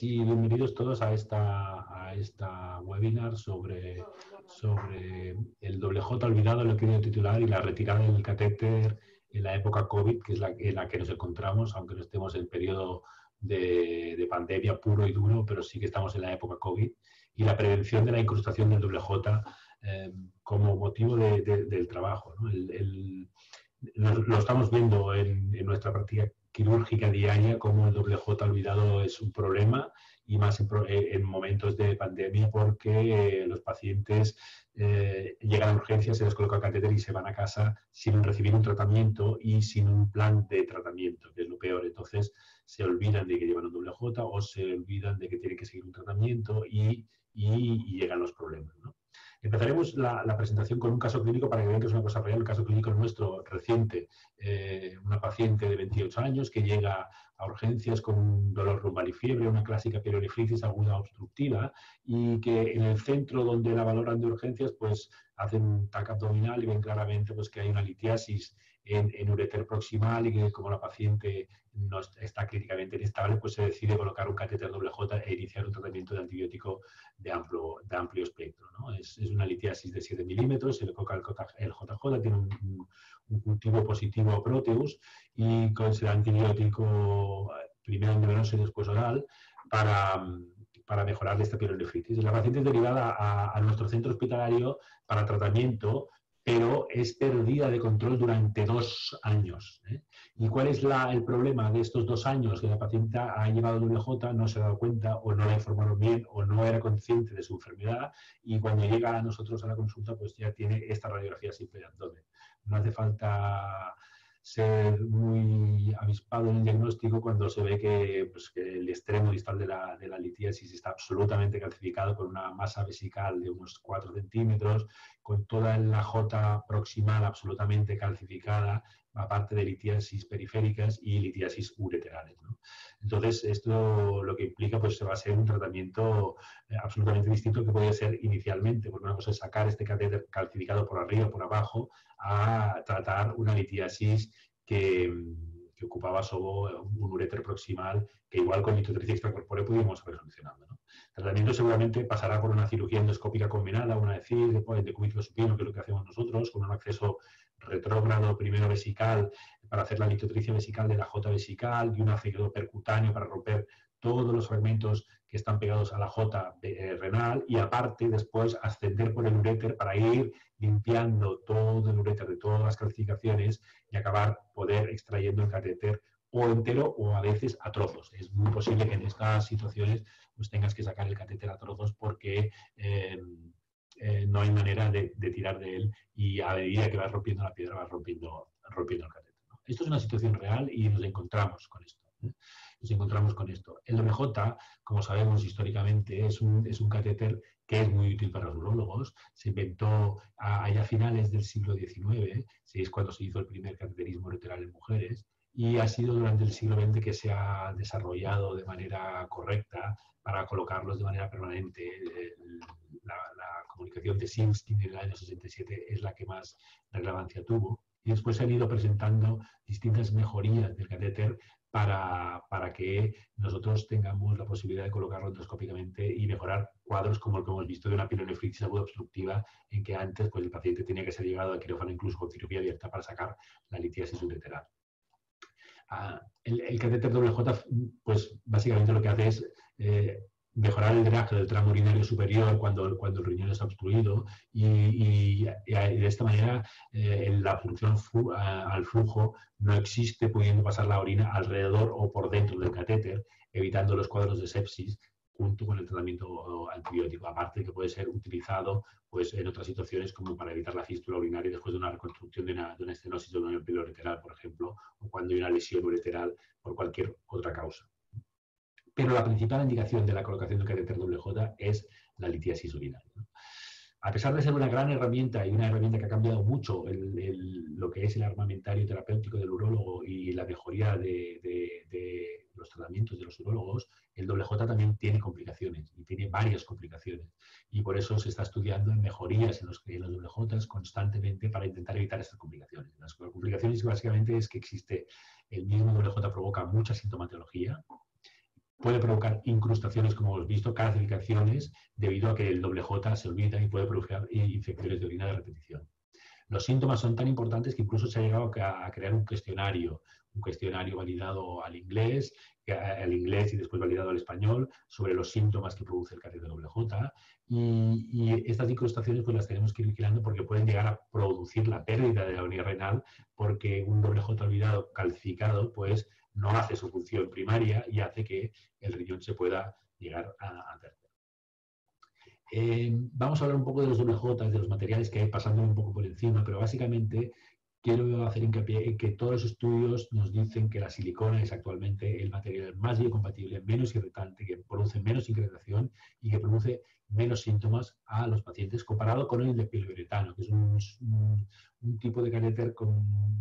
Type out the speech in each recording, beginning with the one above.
Y bienvenidos todos a esta webinar sobre el doble J olvidado, lo que quiero titular, y la retirada del catéter en la época COVID, que es en la que nos encontramos, aunque no estemos en periodo de pandemia puro y duro, pero sí que estamos en la época COVID, y la prevención de la incrustación del doble J como motivo del trabajo, ¿no? Lo estamos viendo en nuestra práctica quirúrgica diaria, como el doble J olvidado es un problema, y más en momentos de pandemia, porque los pacientes llegan a urgencias, se les coloca el catéter y se van a casa sin recibir un tratamiento y sin un plan de tratamiento, que es lo peor. Entonces se olvidan de que llevan un doble J o se olvidan de que tienen que seguir un tratamiento y llegan los problemas, ¿no? Empezaremos la presentación con un caso clínico para que vean que es una cosa real. El caso clínico nuestro reciente, una paciente de 28 años que llega a urgencias con un dolor lumbar y fiebre, una clásica pielonefritis aguda obstructiva, y que en el centro donde la valoran de urgencias, pues hacen un TAC abdominal y ven claramente pues, que hay una litiasis en uréter proximal, y que como la paciente no está clínicamente inestable, pues se decide colocar un catéter doble J e iniciar un tratamiento de antibiótico de amplio espectro, ¿no? Es una litiasis de 7 milímetros, se le coloca el JJ, tiene un cultivo positivo a Proteus, y se da antibiótico primero endovenoso y después oral para mejorar esta pielonefritis. La paciente es derivada a nuestro centro hospitalario para tratamiento, pero es perdida de control durante 2 años, ¿eh? ¿Y cuál es el problema de estos 2 años? Que la paciente ha llevado doble J, no se ha dado cuenta, o no la informaron bien, o no era consciente de su enfermedad, y cuando llega a nosotros a la consulta, pues ya tiene esta radiografía simple de abdomen. No hace falta ser muy avispado en el diagnóstico cuando se ve que el extremo distal de la litiasis está absolutamente calcificado, con una masa vesical de unos 4 centímetros, con toda la J proximal absolutamente calcificada, aparte de litiasis periféricas y litiasis ureterales, ¿no? Entonces, esto lo que implica, pues se va a ser un tratamiento absolutamente distinto que puede ser inicialmente, porque una cosa es sacar este catéter calcificado por arriba, por abajo, a tratar una litiasis que ocupaba solo un uréter proximal, que igual con litotripsia extracorpórea pudimos haber solucionado, ¿no? El tratamiento seguramente pasará por una cirugía endoscópica combinada, una de CIR, de cubículo supino, que es lo que hacemos nosotros, con un acceso retrógrado primero vesical para hacer la litotricia vesical de la J vesical, y un ácido percutáneo para romper todos los fragmentos que están pegados a la J renal, y aparte después ascender por el uréter para ir limpiando todo el uréter de todas las calcificaciones y poder extrayendo el catéter o entero o a veces a trozos. Es muy posible que en estas situaciones pues tengas que sacar el catéter a trozos porque no hay manera de tirar de él, y a medida que vas rompiendo la piedra vas rompiendo el catéter, ¿no? Esto es una situación real y nos encontramos con esto, ¿eh? Nos encontramos con esto. El WJ, como sabemos históricamente, es un catéter que es muy útil para los urólogos. Se inventó allá a finales del siglo XIX, es cuando se hizo el primer cateterismo ureteral en mujeres, y ha sido durante el siglo XX que se ha desarrollado de manera correcta para colocarlos de manera permanente. La comunicación de Simskin en el año 67 es la que más relevancia tuvo, y después se han ido presentando distintas mejorías del catéter para que nosotros tengamos la posibilidad de colocarlo endoscópicamente y mejorar cuadros como el que hemos visto de una pielonefritis aguda obstructiva, en que antes pues, el paciente tenía que ser llevado al quirófano incluso con cirugía abierta para sacar la litiasis ureteral. El catéter WJ, pues básicamente lo que hace es mejorar el drenaje del tramo urinario superior cuando el riñón está obstruido, y de esta manera la función al flujo no existe, pudiendo pasar la orina alrededor o por dentro del catéter, evitando los cuadros de sepsis junto con el tratamiento antibiótico, aparte que puede ser utilizado pues, en otras situaciones como para evitar la fístula urinaria después de una reconstrucción de una estenosis de un anillo ureteral, por ejemplo, o cuando hay una lesión ureteral por cualquier otra causa. Pero la principal indicación de la colocación del catéter WJ es la litiasis urinaria, ¿no? A pesar de ser una gran herramienta, y una herramienta que ha cambiado mucho lo que es el armamentario terapéutico del urólogo y la mejoría de los tratamientos de los urólogos, el WJ también tiene complicaciones, y tiene varias complicaciones. Y por eso se está estudiando en mejorías en los WJ constantemente para intentar evitar estas complicaciones. Las complicaciones básicamente es que el mismo WJ provoca mucha sintomatología, puede provocar incrustaciones, como hemos visto, calcificaciones, debido a que el doble J se olvida y puede provocar infecciones de orina de repetición. Los síntomas son tan importantes que incluso se ha llegado a crear un cuestionario validado al inglés y después validado al español, sobre los síntomas que produce el catéter doble J. Y estas incrustaciones pues las tenemos que ir vigilando porque pueden llegar a producir la pérdida de la unidad renal, porque un doble J olvidado calcificado pues no hace su función primaria y hace que el riñón se pueda llegar a perder. Vamos a hablar un poco de los doble J, de los materiales que hay, pasando un poco por encima, pero básicamente quiero hacer hincapié en que todos los estudios nos dicen que la silicona es actualmente el material más biocompatible, menos irritante, que produce menos incretación y que produce menos síntomas a los pacientes comparado con el de poliuretano, que es un tipo de catéter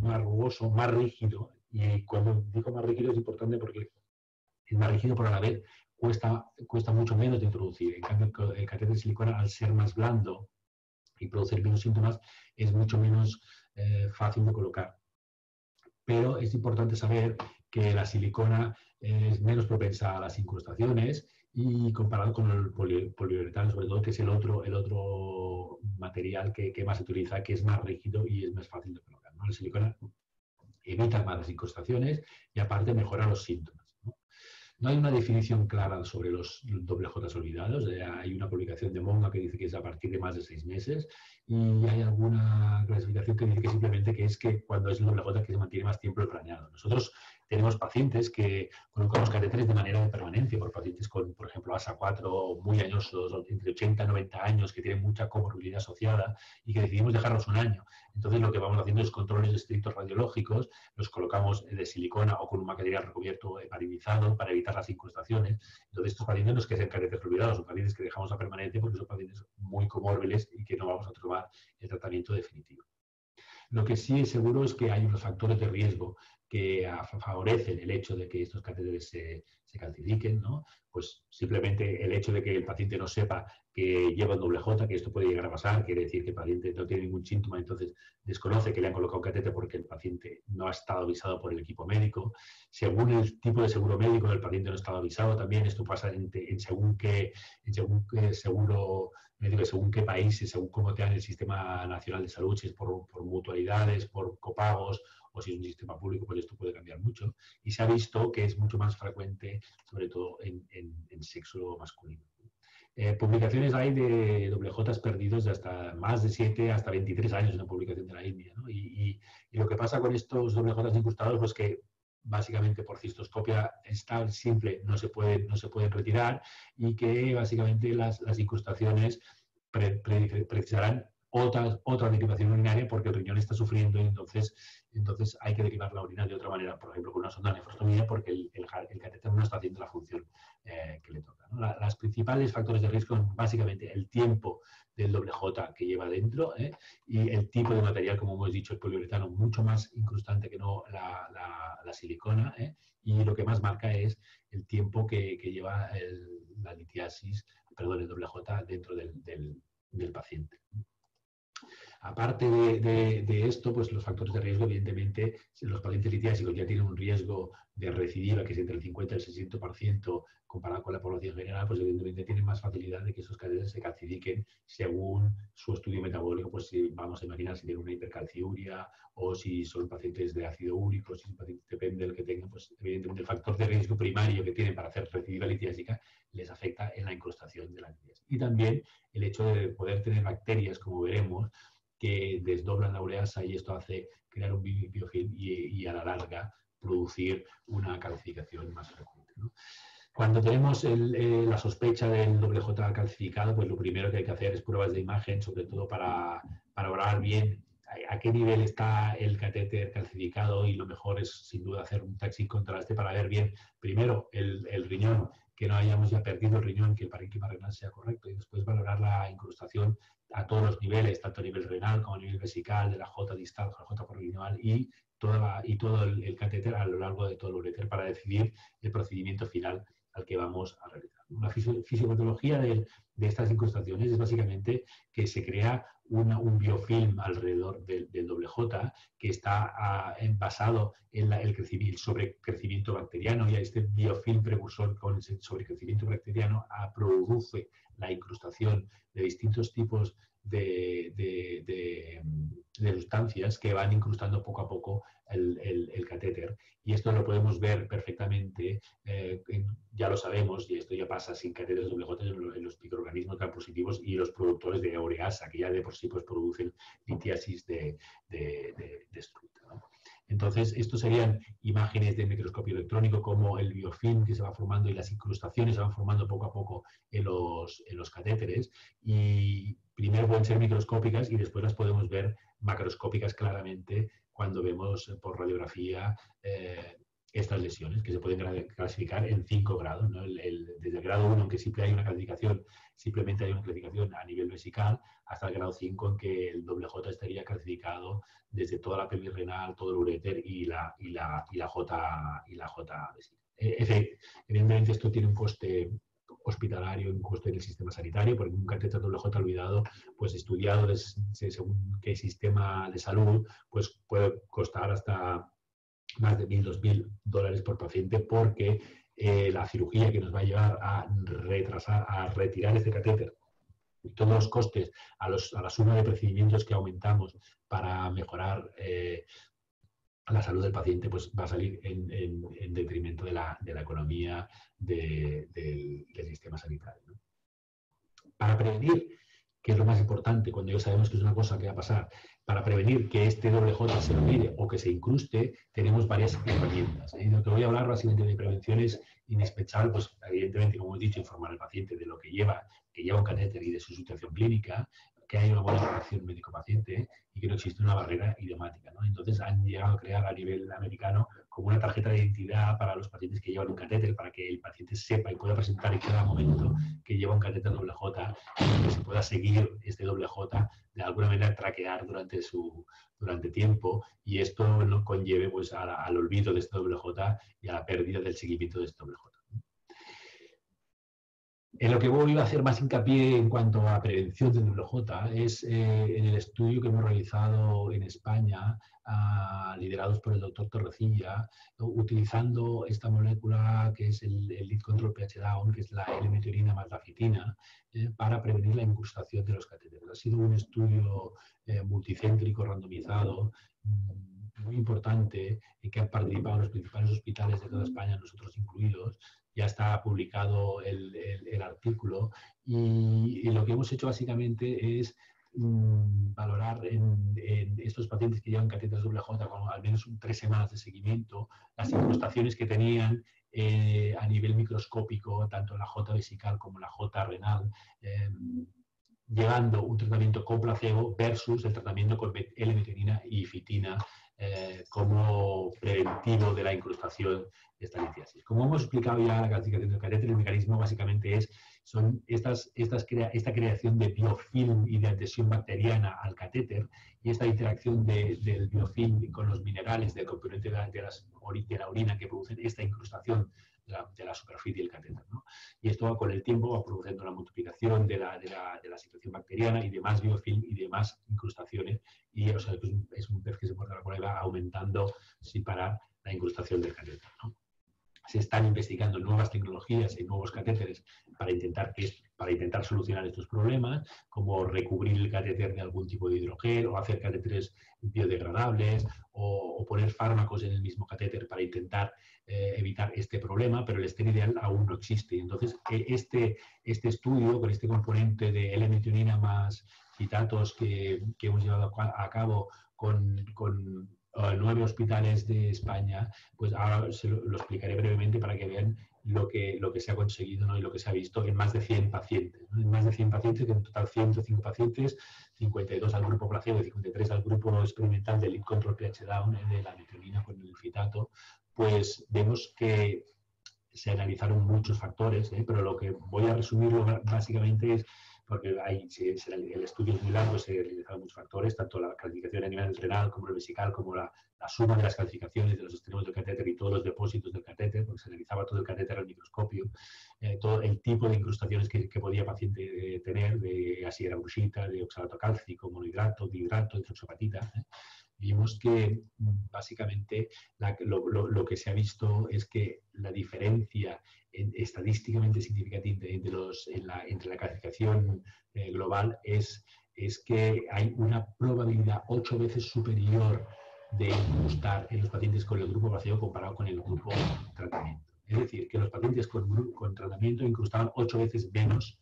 más rugoso, más rígido. Y cuando digo más rígido es importante porque es más rígido, pero a la vez cuesta mucho menos de introducir. En cambio, el catéter de silicona, al ser más blando y producir menos síntomas, es mucho menos fácil de colocar. Pero es importante saber que la silicona es menos propensa a las incrustaciones y comparado con el poliuretano, sobre todo, que es el otro material que más se utiliza, que es más rígido y es más fácil de colocar, ¿no? La silicona evita más las incrustaciones y aparte mejora los síntomas. No hay una definición clara sobre los doble J olvidados. Hay una publicación de Monga que dice que es a partir de más de 6 meses y hay alguna clasificación que dice que simplemente que es que cuando es el doble J que se mantiene más tiempo el planeado. Nosotros tenemos pacientes que colocamos catéteres de manera de permanencia, por pacientes con, por ejemplo, ASA4 muy añosos, entre 80 y 90 años, que tienen mucha comorbilidad asociada y que decidimos dejarlos un año. Entonces lo que vamos haciendo es controles estrictos radiológicos, los colocamos de silicona o con un material recubierto heparinizado para evitar las incrustaciones. Entonces estos pacientes no es que sean catéteres olvidados, son pacientes que dejamos a permanente porque son pacientes muy comórbiles y que no vamos a tomar el tratamiento definitivo. Lo que sí es seguro es que hay unos factores de riesgo que favorecen el hecho de que estos catéteres se calcifiquen, ¿no? Pues simplemente el hecho de que el paciente no sepa que lleva el doble J, que esto puede llegar a pasar, quiere decir que el paciente no tiene ningún síntoma, entonces desconoce que le han colocado un catéter porque el paciente no ha estado avisado por el equipo médico. Según el tipo de seguro médico, el paciente no ha estado avisado también. Esto pasa en según qué seguro médico, según qué países, según cómo te dan el Sistema Nacional de Salud, si es por mutualidades, por copagos, o si es un sistema público, pues esto puede cambiar mucho. Y se ha visto que es mucho más frecuente, sobre todo en sexo masculino. Publicaciones hay de doble J perdidos de hasta más de 7 hasta 23 años, una publicación de la India, ¿no? Y lo que pasa con estos doble J incrustados, pues que básicamente por cistoscopia estable simple no se pueden retirar y que básicamente las incrustaciones precisarán otra derivación urinaria porque el riñón está sufriendo y entonces hay que derivar la orina de otra manera, por ejemplo con una sonda de nefrostomía, porque el catéter no está haciendo la función que le toca, ¿no? Las principales factores de riesgo son básicamente el tiempo del doble J que lleva dentro y el tipo de material, como hemos dicho, el poliuretano mucho más incrustante que no la silicona, y lo que más marca es el tiempo que lleva la litiasis, perdón, el doble J dentro del paciente. Aparte de esto, pues los factores de riesgo, evidentemente, los pacientes litiásicos ya tienen un riesgo de recidiva que es entre el 50 y el 60% comparado con la población general, pues evidentemente tienen más facilidad de que esos catéteres se calcifiquen según su estudio metabólico, pues si vamos a imaginar si tienen una hipercalciuria o si son pacientes de ácido úrico, si depende del que tengan, pues evidentemente el factor de riesgo primario que tienen para hacer recidiva litiásica les afecta en la incrustación de la litiasis. Y también el hecho de poder tener bacterias, como veremos, que desdoblan la ureasa y esto hace crear un biofilm y a la larga producir una calcificación más frecuente, ¿no? Cuando tenemos la sospecha del doble J calcificado, pues lo primero que hay que hacer es pruebas de imagen, sobre todo para valorar bien a qué nivel está el catéter calcificado, y lo mejor es sin duda hacer un taxi contraste para ver bien primero el riñón, que no hayamos ya perdido el riñón, que el parénquima renal sea correcto, y después valorar la incrustación a todos los niveles, tanto a nivel renal como a nivel vesical, de la J distal, la J proximal y todo el catéter a lo largo de todo el ureter para decidir el procedimiento final al que vamos a realizar. Una fisiopatología del de estas incrustaciones es básicamente que se crea un biofilm alrededor del doble J que está basado en el sobrecrecimiento bacteriano, y este biofilm precursor con ese sobrecrecimiento bacteriano produce la incrustación de distintos tipos de sustancias que van incrustando poco a poco el catéter. Y esto lo podemos ver perfectamente, ya lo sabemos, y esto ya pasa sin catéteres doble J en los microorganismos gram positivos y los productores de ureasa, que ya de por sí pues, producen litiasis de estructura, ¿no? Entonces, estos serían imágenes de microscopio electrónico, como el biofilm que se va formando y las incrustaciones se van formando poco a poco en los catéteres. Y primero pueden ser microscópicas y después las podemos ver macroscópicas claramente cuando vemos por radiografía estas lesiones, que se pueden clasificar en 5 grados, ¿no? Desde el grado 1, en que simplemente hay una clasificación a nivel vesical, hasta el grado 5, en que el doble J estaría clasificado desde toda la pelvis renal, todo el uréter y la J vesical. Evidentemente esto tiene un coste hospitalario, un coste del sistema sanitario, porque un catéter doble J olvidado, pues estudiado según qué sistema de salud, pues puede costar hasta más de $1.000, $2.000 por paciente, porque la cirugía que nos va a llevar a retirar este catéter y todos los costes a la suma de procedimientos que aumentamos para mejorar la salud del paciente, pues va a salir en detrimento de la economía del sistema sanitario, ¿no? Para prevenir, que es lo más importante, cuando ya sabemos que es una cosa que va a pasar, para prevenir que este doble J se olvide o que se incruste, tenemos varias herramientas. Lo que voy a hablar básicamente de prevención es indispensable, pues evidentemente, como he dicho, informar al paciente de lo que lleva un catéter y de su situación clínica, que hay una buena relación médico-paciente y que no existe una barrera idiomática, ¿no? Entonces han llegado a crear a nivel americano como una tarjeta de identidad para los pacientes que llevan un catéter, para que el paciente sepa y pueda presentar en cada momento que lleva un catéter doble J, y que se pueda seguir este doble J, de alguna manera traquear durante tiempo, y esto no conlleve pues, al olvido de este doble J y a la pérdida del seguimiento de este doble J. En lo que voy a hacer más hincapié en cuanto a prevención del doble J es en el estudio que hemos realizado en España, liderados por el doctor Torrecilla, utilizando esta molécula que es el lead control pH down, que es la L-metionina más la fitina, para prevenir la incrustación de los catéteres. Ha sido un estudio multicéntrico, randomizado, muy importante, que han participado los principales hospitales de toda España, nosotros incluidos. Ya está publicado el artículo, y lo que hemos hecho básicamente es valorar en estos pacientes que llevan catéteres doble J con al menos 3 semanas de seguimiento, las incrustaciones que tenían a nivel microscópico, tanto la J vesical como la J renal, llevando un tratamiento con placebo versus el tratamiento con L-metionina y fitina como preventivo de la incrustación de esta litiasis. Como hemos explicado ya la clasificación del catéter, el mecanismo básicamente son esta creación de biofilm y de adhesión bacteriana al catéter, y esta interacción del biofilm con los minerales del componente de la orina que producen esta incrustación de la superficie del catéter, ¿no? Y esto con el tiempo va produciendo la multiplicación de la situación bacteriana y de más biofilm y de más incrustaciones, y o sea, es un pez que se muerde la cola y va aumentando sin parar la incrustación del catéter, ¿no? Se están investigando nuevas tecnologías y nuevos catéteres para intentar solucionar estos problemas, como recubrir el catéter de algún tipo de hidrogel, o hacer catéteres biodegradables, o poner fármacos en el mismo catéter para intentar evitar este problema, pero el estén ideal aún no existe. Entonces, este estudio con este componente de L-metionina más citatos que hemos llevado a cabo con 9 hospitales de España, pues ahora lo explicaré brevemente para que vean lo que se ha conseguido, ¿no? Y lo que se ha visto en más de 100 pacientes, ¿no? En más de 100 pacientes, que en total 105 pacientes, 52 al grupo placebo y 53 al grupo experimental del lead control pH down, de la metionina con el fitato, pues vemos que se analizaron muchos factores, pero lo que voy a resumirlo básicamente es porque el estudio es muy largo, se realizaron muchos factores, tanto la calcificación a nivel renal como el vesical, como la suma de las calcificaciones de los extremos del catéter y todos los depósitos del catéter, porque se analizaba todo el catéter al microscopio, todo el tipo de incrustaciones que podía el paciente tener, si era bruxita, de oxalato cálcico, monohidrato, dihidrato, hidroxapatita. Vimos que básicamente lo que se ha visto es que la diferencia estadísticamente significativa entre la clasificación global es que hay una probabilidad 8 veces superior de incrustar en los pacientes con el grupo placebo comparado con el grupo tratamiento. Es decir, que los pacientes con tratamiento incrustaban 8 veces menos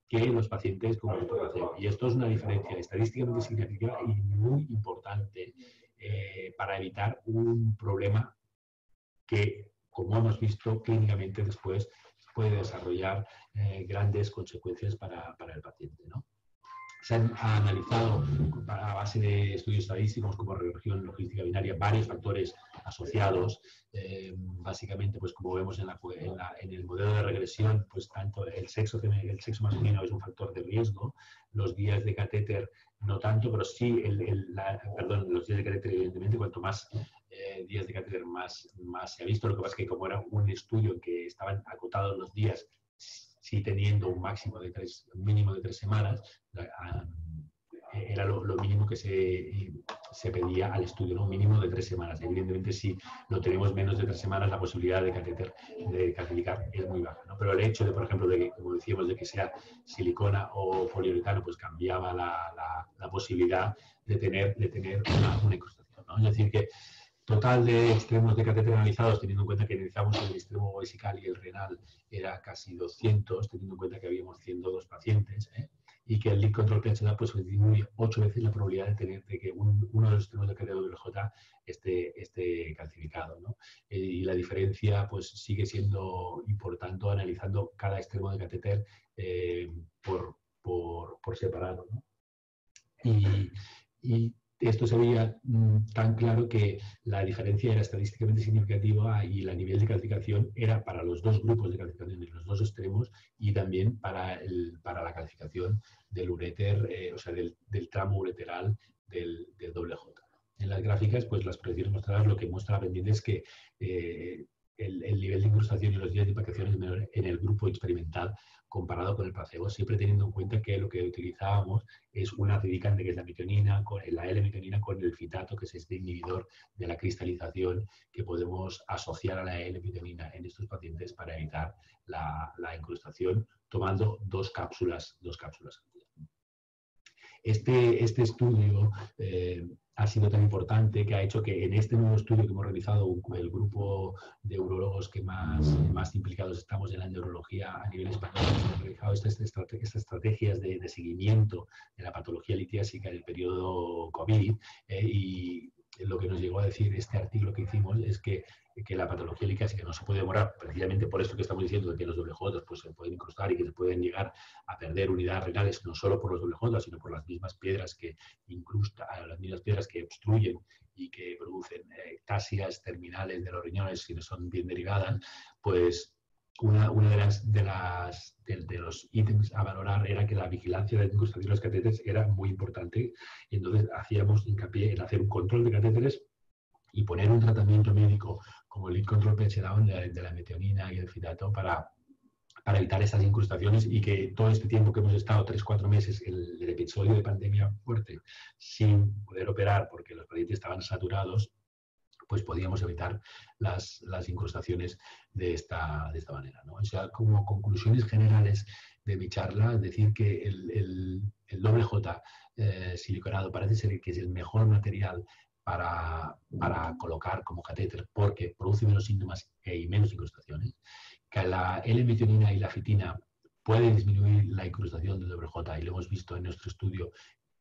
que los pacientes con grupo placebo. Y esto es una diferencia estadísticamente significativa y muy importante para evitar un problema que, como hemos visto, clínicamente después puede desarrollar grandes consecuencias para el paciente, ¿no? Se han analizado a base de estudios estadísticos como regresión logística binaria varios factores asociados. Básicamente, pues como vemos en el modelo de regresión, pues tanto el sexo masculino es un factor de riesgo, los días de catéter no tanto, pero sí, los días de catéter evidentemente, cuanto más días de catéter más se ha visto. Lo que pasa es que como era un estudio en que estaban acotados los días, sí teniendo un mínimo de 3 semanas, era lo mínimo que se pedía al estudio, ¿no? Un mínimo de 3 semanas. Evidentemente, si lo tenemos menos de 3 semanas, la posibilidad de calcificar es muy baja, ¿no? Pero el hecho de, por ejemplo, de que, como decíamos, de que sea silicona o poliuretano, pues cambiaba la posibilidad de tener una incrustación, ¿no? Es decir, que total de extremos de catéter analizados, teniendo en cuenta que analizamos el extremo vesical y el renal, era casi 200, teniendo en cuenta que habíamos 102 pacientes, y que el lead control PHA pues disminuye 8 veces la probabilidad de que uno de los extremos del catéter WJ esté calcificado, ¿no? Y la diferencia pues sigue siendo importante analizando cada extremo de catéter por separado, ¿no? Y esto se veía tan claro que la diferencia era estadísticamente significativa y el nivel de calcificación era para los dos grupos de calcificación de los dos extremos y también para la calcificación del uréter, o sea, del tramo ureteral del WJ. En las gráficas, pues las proyecciones mostradas lo que muestra la pendiente es que el nivel de incrustación y los días de impactación es menor en el grupo experimental comparado con el placebo, siempre teniendo en cuenta que lo que utilizábamos es una acedicante que es la metionina, la L-metionina con el fitato, que es este inhibidor de la cristalización que podemos asociar a la L-metionina en estos pacientes para evitar la incrustación, tomando dos cápsulas. Este estudio ha sido tan importante que ha hecho que en este nuevo estudio que hemos realizado, el grupo de urólogos que más implicados estamos en la neurología a nivel español, hemos realizado estas estrategias de seguimiento de la patología litiásica en el periodo COVID, y lo que nos llegó a decir este artículo que hicimos es que la patología litiásica no se puede demorar, precisamente por esto que estamos diciendo, de que los WJ pues, se pueden incrustar y que se pueden llegar a perder unidades renales, no solo por los WJ, sino por las mismas piedras que incrustan, las mismas piedras que obstruyen y que producen ectasias terminales de los riñones si no son bien derivadas, pues una de los ítems a valorar era que la vigilancia de la incrustación de los catéteres era muy importante, y entonces hacíamos hincapié en hacer un control de catéteres y poner un tratamiento médico como el lead control PHA de la metionina y el fitato para evitar estas incrustaciones, y que todo este tiempo que hemos estado, 3-4 meses, el episodio de pandemia fuerte, sin poder operar porque los pacientes estaban saturados, pues podíamos evitar las incrustaciones de esta manera, ¿no? O sea, como conclusiones generales de mi charla, decir que el WJ siliconado parece ser que es el mejor material para colocar como catéter porque produce menos síntomas y menos incrustaciones, que la L-metionina y la fitina pueden disminuir la incrustación del WJ, y lo hemos visto en nuestro estudio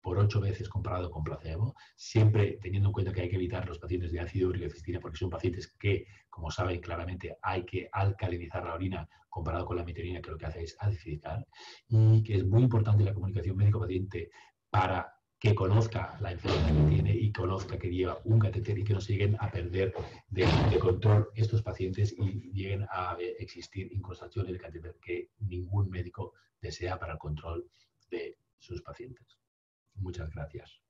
por 8 veces comparado con placebo, siempre teniendo en cuenta que hay que evitar los pacientes de ácido úrico y cistina porque son pacientes que, como saben claramente, hay que alcalinizar la orina comparado con la metionina, que lo que hace es acidificar, y que es muy importante la comunicación médico-paciente para que conozca la enfermedad que tiene y conozca que lleva un catéter, y que no se lleguen a perder de control estos pacientes y lleguen a existir incrustaciones de catéter que ningún médico desea para el control de sus pacientes. Muchas gracias.